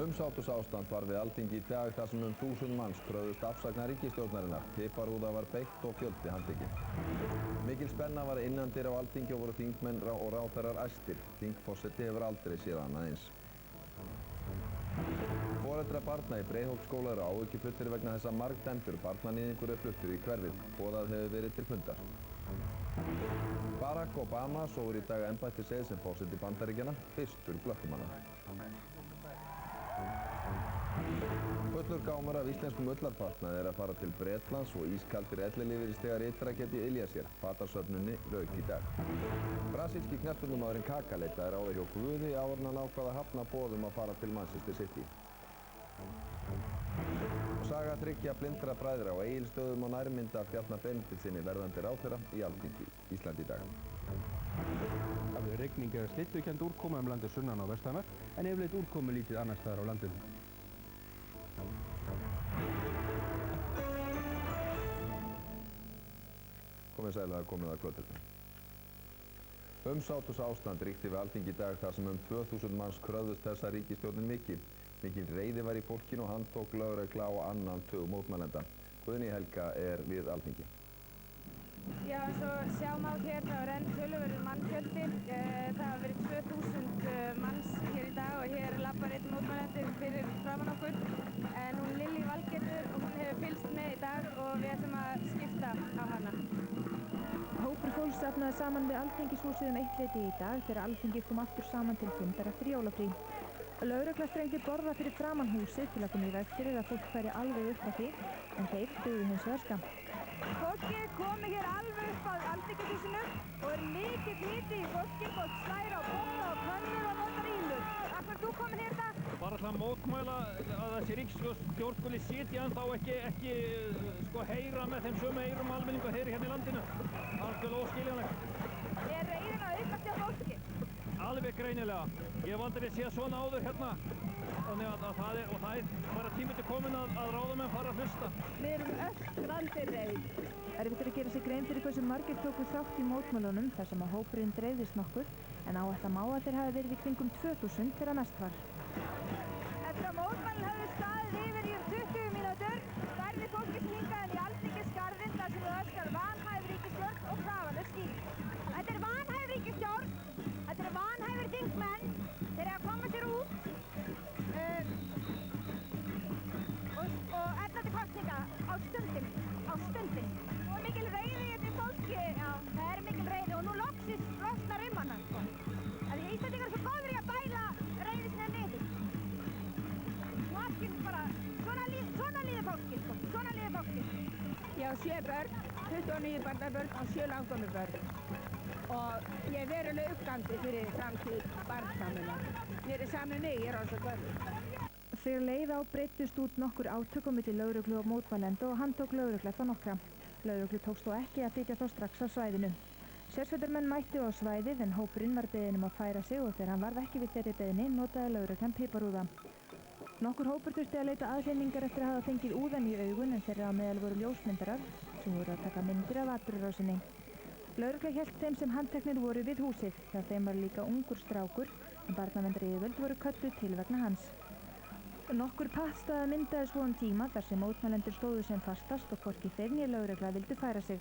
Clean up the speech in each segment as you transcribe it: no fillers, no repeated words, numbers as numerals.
Umsátursástand var við Alþingi í dag þar sem 1000 manns kröfðust afsagnar ríkisstjórnarinnar. Piparúða var beitt og fjöldi handtekinn. Mikil spenna var innandyra á Alþingi og voru þingmenn og ráðherrar æstir. Þingforseti hefur aldrei séð annað eins. Foreldrar barna í Breiðholtsskóla eru áhyggjufullir vegna þess að margdæmdur barnaníðingur er fluttur í hverfið. Boðað hefur verið til fundar. Barack Obama sóir í dag embættiseið sem forseti Bandaríkjanna, fyrstur blökkumanna. Fullur gámur af íslenskum ullarfatnaði er að fara til Bretlands og ískaldir ellilífeyrisþegar ytra geti ylja sér. Fatasöfnunni lauk í dag. Brasilski knattspyrnumaðurinn Kaka leitaði ráða hjá Guði áður en hann ákvað að hafna boðum að fara til Manchester City. Saga þriggja blindra bræðra á Egilsstöðum og nærmynda Bjarna Benediktssyni verðandi ráðherra í Alþingi, Íslandi í dag. Það verður rigning eða slittukennd úrkoma landið sunnan og vestanvert, en yfirleitt úrkomu lítið annars staðar á landinu. Komið sæl að komið að kvöldinu. Umsátursástand ríkti við Alþingi í dag þar sem 2000 manns kröfðust þessa ríkisstjórnin mikið. Mikil reiði var í fólkinu og handtók lögregla á annan tug mótmælenda. Guðný Helga er við Alþingi. Já, eins og sjá má hér, það var enn töluverður mannfjöldi. Það hafa verið 2000 manns hér í dag og hér lappar einn mótmælandi fyrir framan okkur. En hún Lillý Valgerður og hún hefur fylgst með í dag og við ætlum að skipta á hana. Hópur fólks safnaði saman við Alþingishúsið 1:00 í dag þegar Alþingi kom aftur saman til fundar eftir jólafrí. Lögregla strengdi borða fyrir framan húsið til að koma í veg fyrir að fólk færi alveg upp á því, en þeir dugðu hins vegar skammt. Fólkið komi hér alveg upp að Alþingishúsinu og er mikill hiti í fólki. Fólk slær á bolla og könnur og notar ílur. Af hverju þú komin hér í dag? Bara til að mótmæla að þessi ríkisstjórn skuli sitja en þá ekki heyra með þeim sömu eyrum almenningu heyri hérna í landinu. Algjörlega óskiljanlegt. Er reiðin að aukast hjá fólki? Alveg greinilega. Ég hef aldrei séð svona áður hérna. Þannig að það er bara tími til komin að ráðamenn fara að hlusta. Við erum öskrandi reið. Erfitt er að gera sig grein fyrir hversu margir tóku þátt í mótmælunum þar sem að hópurinn dreifðist nokkur, en áætla má að þeir hafi verið í kringum 2000 þegar mest var. Eftir að mótmælin höfðu staðið yfir í 20 mínútur færði fólkið hingað í Alþingisgarðinn þar sem það öskrar vanhæf ríkisstjórn og krafan er skýr. Þetta er vanhæf ríkisstjórn, þetta er vanhæfir þingmenn, þeir eru að koma sér út og efna til kosninga á stundin. Og mikil reiði hérna í fólki, já, það er mikil reiði og nú loksins losnar hana, sko. Því Íslendingar eru svo góðir í að bæla reiði sinni niður. Og allt bara, svona líður fólki, sko, svona líður fólki. Ég á 7 börn, 29 barnabörn og 7 langkomi börn. Og ég er verulega uppgandi fyrir framtíð barna minna. Mér er saman mig, ég er alveg gömul. Þegar leið á breyttust út nokkur átök á milli lögreglu og mótmælenda og handtók lögregla þá nokkra. Lögreglu tókst þó ekki að flytja þá strax á svæðinu. Sérsveitarmenn mættu á svæðið en hópurinn var beðinn að færa sig og þegar hann varð ekki við þeirri beðni notaði lögreglan piparúða. Nokkur hópur þurfti að leita aðhlynningar eftir að hafa fengið úðan í augun en þeirra á meðal voru ljósmyndarar sem voru að taka myndir af atburðarásinni. Lögregla hélt þeim sem handteknir voru við húsið, hjá þeim var líka ungur strákur en barnaverndaryfirvöld voru kölluð til vegna hans. Nokkur pattstaða myndaði svo tíma þar sem mótmælendur stóðu sem fastast og hvorki þeir né lögregla vildu færa sig.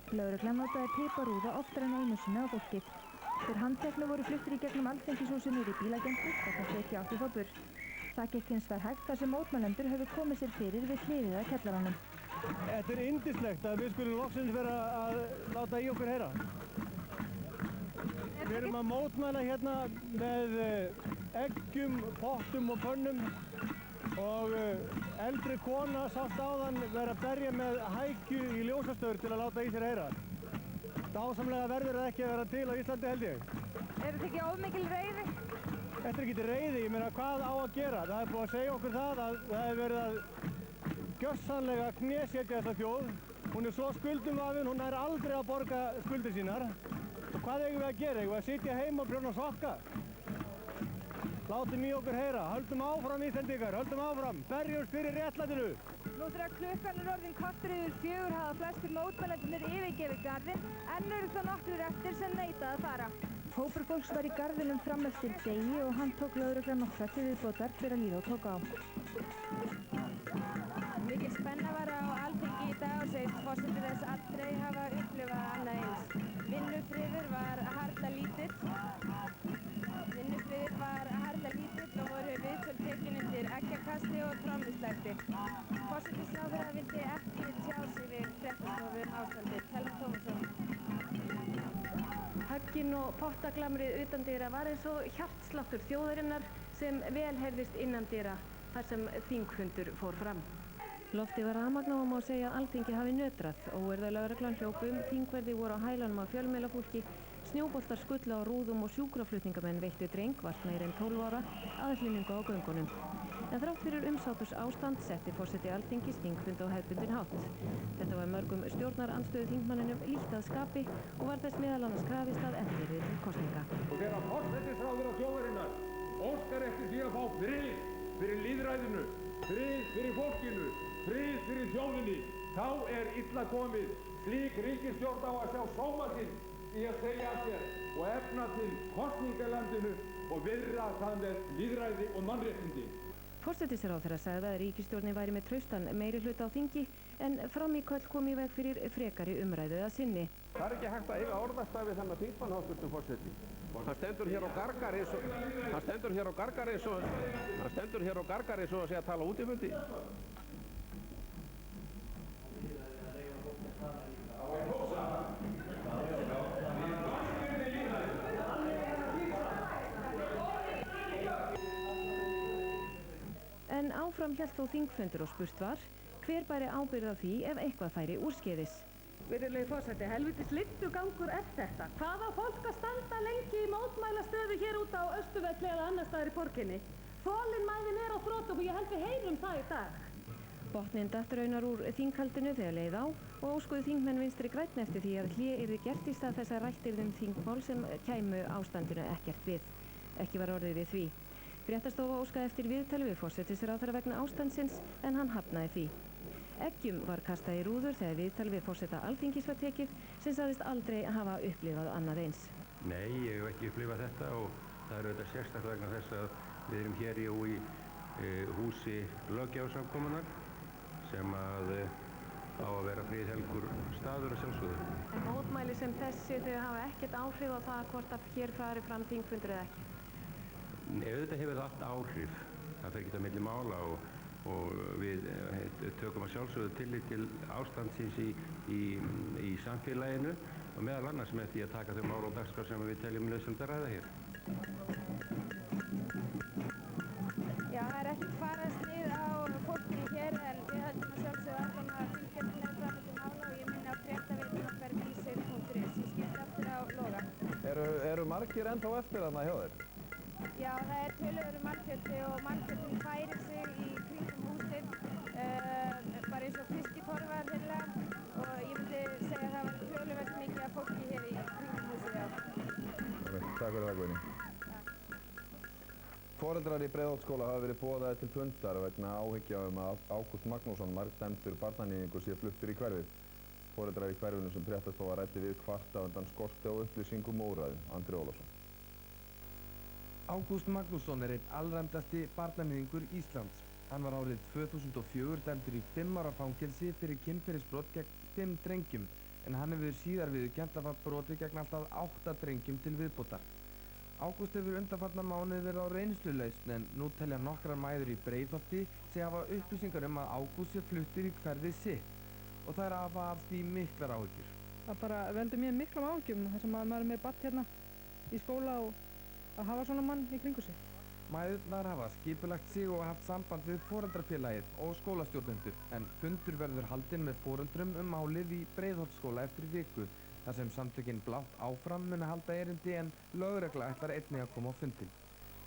Lögregla notaði piparúða oftar en einu sinni á fólkið. Þeir handteknu voru fluttir í gegnum Alþingishúsið niður í bílageymslu þar sem þau átti þá burt. Það gekk hins vegar hægt þar sem mótmælendur höfðu komið sér fyrir við hliðið að kjallaranum. Þetta er yndislegt að við skulum loksins vera að láta í okkur heyra. Við erum að mótmæla hérna með eggjum, pottum og pönnum og eldri kona sást áðan vera að berja með hækju í ljósastöður til að láta í sér heyra. Dásamlega verður það ekki að vera til á Íslandi held ég. Er þetta ekki of mikil reiði? Þetta er ekki reiði, ég meina hvað á að gera? Það er búið að segja okkur það að það hefur verið að gjörsamlega knésetja þessa þjóð. Hún er svo skuldumvafin, hún er aldrei að borga skuldir sínar. Og hvað eigum við að gera? Eigum við að sitja heima og prjóna sokka? Látum í okkur heyra, höldum áfram Íslendingar, höldum áfram, berjumst fyrir réttlætinu. Nú þegar klukkan er orðin korter yfir 4 hafa flestir mótmælendurnir yfirgefið garðinn, en eru þó nokkrir eftir sem neita að fara. Hópur fólks var í garðinum fram eftir degi og hann tók lögreglan nokkra til viðbótar þegar líða og tók á. Mikil spenna var á Alþingi í dag og segist forseti þess aldrei hafa upplifað annað eins. Vinnufriður var harla lítill og voru viðtöl tekin undir eggjakasti og trommuslætti. Forsætisráðherra vildi ekki tjá sig við fréttastofu um ástandið. Telma Tómasson. Höggin og pottaglamrið utandyra var eins og hjartsláttur þjóðarinnar sem vel heyrðist innandyra þar sem þingfundur fór fram. Loftið var rafmagnað og má segja að Alþingi hafi nötrað. Óeirða lögreglan hljópum, þingverði voru á hælunum á fjölmiðlafólki, snjóboltar skullu á rúðum og sjúkraflutningamenn veittu dreng, vart meira en 12 ára, aðhlynningu á göngunum. En þrátt fyrir umsáturs ástand setti forseti Alþingis þingfund á hefðbundinn hátt. Þetta var mörgum stjórnarandstöðu þingmanninum líkt að skapi og var þess meðal annars krafist að eftirrið til kosninga. Og þegar forsætisráðherra þjóðarinnar óskar eftir því að fá frið fyrir lýðræðinu, frið fyrir fólkinu, frið fyrir þjóðinni, þá er illa komið. Slík ríkisstjórn á að sjá sóma sinn í að segja af sér og efna til kosningalandinu og virða það með lýðræði og mannréttindi. Forsætisráðherra sagði að ríkisstjórnin væri með traustan meirihluta á þingi en fram í kvöld kom í veg fyrir frekari umræðu að sinni. Það er ekki hægt að eiga orðastaf við þennan þingmann, háttvirtur forseti. Hann stendur hér og gargar eins og að segja að tala út í fundi. En áfram hélt þó þingfundur og spurt var, hver bæri ábyrgð á því ef eitthvað færi úrskeiðis? Virðulegi forseti, helvitis lyftugangur er þetta. Hvað á fólk að standa lengi í mótmælastöðu hér út á Austurvelli eða annar staðar í borginni? Þolinmæðin er á þrotum og ég held við heyrum það í dag. Botninn datt raunar úr þinghaldinu þegar leið á og óskuðu þingmenn Vinstri grænn eftir því að hlé yrði gert í stað þess að rætt yrði þingmál sem kæmu ástandinu ekkert við. Ekki var orðið við því. Fréttastofa óskaði eftir viðtali við forsætisráðherra vegna ástandsins en hann hafnaði því. Eggjum var kastað í rúður þegar viðtal við forseta Alþingis var tekið sem sagðist aldrei hafa upplifað annað eins. Nei, ég hef ekki upplifað þetta og það er auðvitað sérstaklega vegna þess að við erum hér í húsi löggjafarsamkomunnar sem að á að vera friðhelgur staður að sjálfsögðu. En mótmæli sem þessi þau hafa ekkert áhrif á það hvort að hér fari fram þingfundur eða ekki? Nei, auðvitað hefur það allt áhrif. Það fer ekki að milli mála og við tökum að sjálfsögðu tillit til ástandsins í samfélaginu og meðal annars með því að taka þau mál og dagskrá sem við teljum nauðsynlegt að ræða hér. Já, það er ekkert farast á fólkinu hér en við höldum að sjálfsögðu áfram að fylgja með framöndu mála og ég minni á fréttaveitum okkar vísir.is. Ég skipti aftur á Loga. Eru margir ennþá eftir þarna hjá þér? Já, það er töluverður mannfjöldi og mannfjöldin færir sig í kringum húsið, bara eins og fiskitorfar hreinlega og ég myndi segja að það var töluvert mikið af fólki hér í kringum húsið, já. Takk fyrir það, Guðný. Foreldrar í Breiðholtsskóla hafa verið boðaðir til fundar vegna áhyggja að Ágúst Magnússon, margdæmdur barnaníðingur, sé fluttur í hverfið. Foreldrar í hverfinu sem fréttastofa ræddi við kvarta undan skorti á upplýsingum og úrræðum. Andri Ólafsson. Ágúst Magnússon er einn allræmdasti barnaníðingur Íslands. Hann var árið 2004 dæmdur í 5 ára fangelsi fyrir kynferðisbrot gegn 5 drengjum, en hann hefur síðar viðurkennt að hafa brotið gegn alltaf 8 drengjum til viðbótar. Ágúst hefur undanfarna mánuði verið á reynslulausn en nú telja nokkrar mæður í Breiðholti segja hafa upplýsingar að Ágúst sé fluttur í hverfið sitt og það er hafa af því miklar áhyggjur. Það bara veldur mér miklum áhyggjum þar sem maður er með barn hérna í skóla og að hafa svona mann í kringu sig. Mæðurnar hafa skipulagt sig og haft samband við foreldrafélagið og skólastjórnendur en fundur verður haldinn með foreldrum málið í Breiðholtsskóla eftir viku þar sem samtökin Blátt áfram muni halda erindi en lögregla ætlar einnig að koma á fundinn.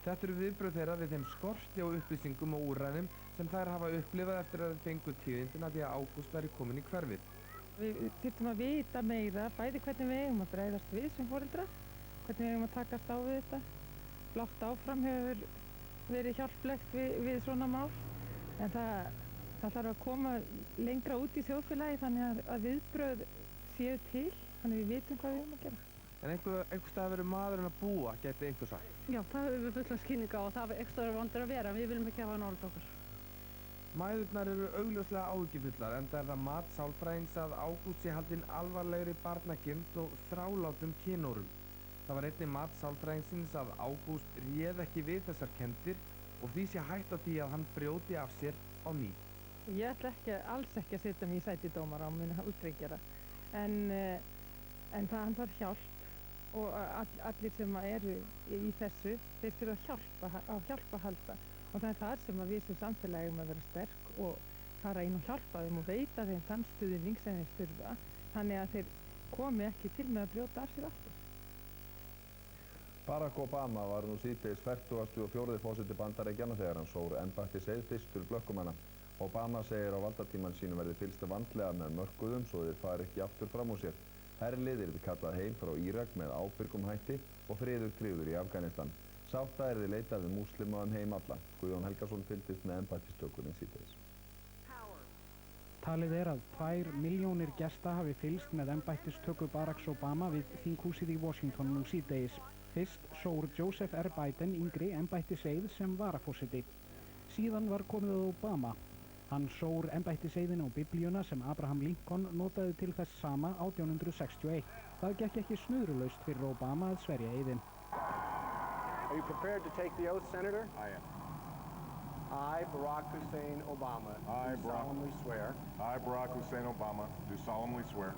Þetta eru viðbrögð þeirra við þeim skorti á upplýsingum og úrræðum sem þær hafa upplifað eftir að fengu tíðindina því að Ágúst væri komin í hverfið. Við þurfum að vita meira, bæði hvernig við eigum að bregðast við sem foreldra, hvernig við eigum að takast á við þetta. Blátt áfram hefur verið hjálplegt við svona mál en það þarf að koma lengra út í þjóðfélagi þannig að viðbrögð séu til, þannig við vitum hvað við eigum að gera. En einhvers staðar verður maðurinn að búa, gæti einhver sagt. Já, það höfum við fullan skýninga og það er ekstra vondur að vera. Við viljum ekki hafa nálægt okkur. Mæðurnar eru augljóslega áhyggjufullar, enda það mat sálfræðings að Ágúst sé haldinn alvarlegri barnagirnd og þrálátum kynórum. Það var einnig mat sálfræðingsins að Ágúst réð ekki við þessar kenndir og því sé hætt á því að hann brjóti af sér á ný. Ég ætla alls ekki að setja mig í sæti dómara og muni aldrei gera. En það hann þarf hjálp og allir sem eru í þessu, þeir þurfa á hjálp að halda. Og það er þar sem við sem samfélagi að vera sterk og fara inn og hjálpa þeim og veita þeim þann stuðning sem þeir þurfa, þannig að þeir komi ekki til með að brjóta af sér aftur. Barack Obama var nú síðdegis 44. forseti Bandaríkjanna þegar hann sór embættiseið fyrstur blökkumanna. Obama segir á valdatíman sínum verði fylgst vandlega með mörkuðum svo þeir fari ekki aftur fram úr sér. Herlið yrði kallað heim frá Írak með ábyrgum hætti og friður tryggður í Afganistan. Sátta yrði leitað við múslima heim alla. Guðjón Helgason fylgdist með embættistökunni síðdegis. Talið er að 2 milljónir gesta hafi fylgst með embættistöku Baracks Obama við þinghúsið í Washington nú síðdegis. Fyrst sór Joseph R. Biden yngri embættiseið sem varaforseti. Síðan var komið að Obama. Hann sór embættiseiðin á biblíuna sem Abraham Lincoln notaði til þess sama 1861. Það gekk ekki snurðulaust fyrir Obama að sverja eiðin. Are you prepared to take the oath, Senator? I am. I, Barack Hussein Obama, do solemnly swear. I, Barack Hussein Obama, do solemnly swear.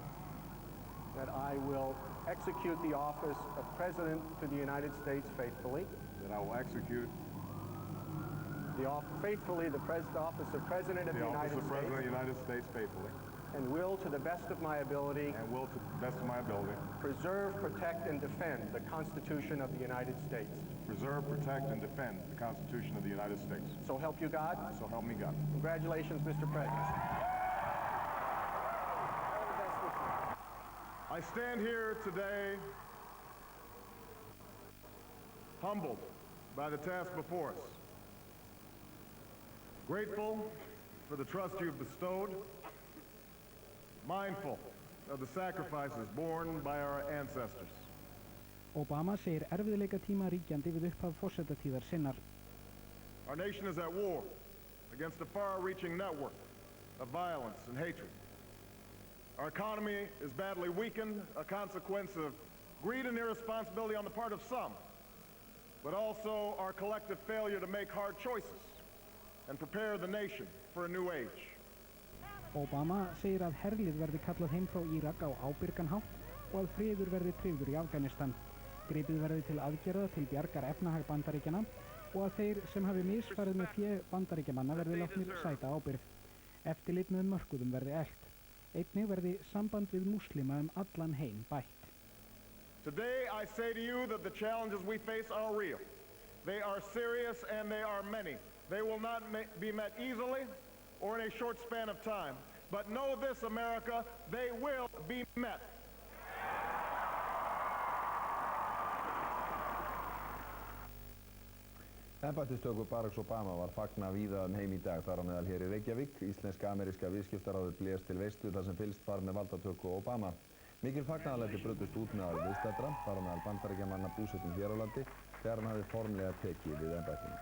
That I will execute the office of President to the United States faithfully. That I will execute faithfully the office of President of the United States. The office of President of the United States faithfully. And will, to the best of my ability, preserve, protect, and defend the Constitution of the United States. Preserve, protect, and defend the Constitution of the United States. So help you God. So help me God. Congratulations, Mr. President. I stand here today humbled by the task before us. Grateful for the trust you have bestowed, mindful of the sacrifices borne by our ancestors. Obama segir erfiðleika tíma ríkjandi við upphaf forsetatíðar sinnar. Our nation is at war against a far-reaching network of violence and hatred. Our economy is badly weakened, a consequence of greed and irresponsibility on the part of some, but also our collective failure to make hard choices and prepare the nation for a new age. Obama segir að herlið verði kallað heim frá Írak á ábyrgan hátt og að friður verði tryggður í Afganistan. Gripið verði til aðgerða til bjargar efnahag Bandaríkjanna og að þeir sem hafi misfarið með fé Bandaríkjamanna verði látnir sæta ábyrgð. Eftirlit með mörkuðum verði eflt. Einnig verði samband við múslima allan heim bætt. Today I say to you that the challenges we face are real. They are serious and they are many. They will not be met easily or in a short span of time. But know this, America, they will be met. Embættistöku Baracks Obama var fagnað víða heim í dag, þar á meðal hér í Reykjavík. Íslenska-ameríska viðskiptaráðið blés til veislu þar sem fylgst var með valdatöku Obama. Mikil fagnaðarlæti brutust út meðal viðstaddra, þar á meðal Bandaríkjamanna búsettum hér á landi, þegar hann hafði formlega tekið við embættinu.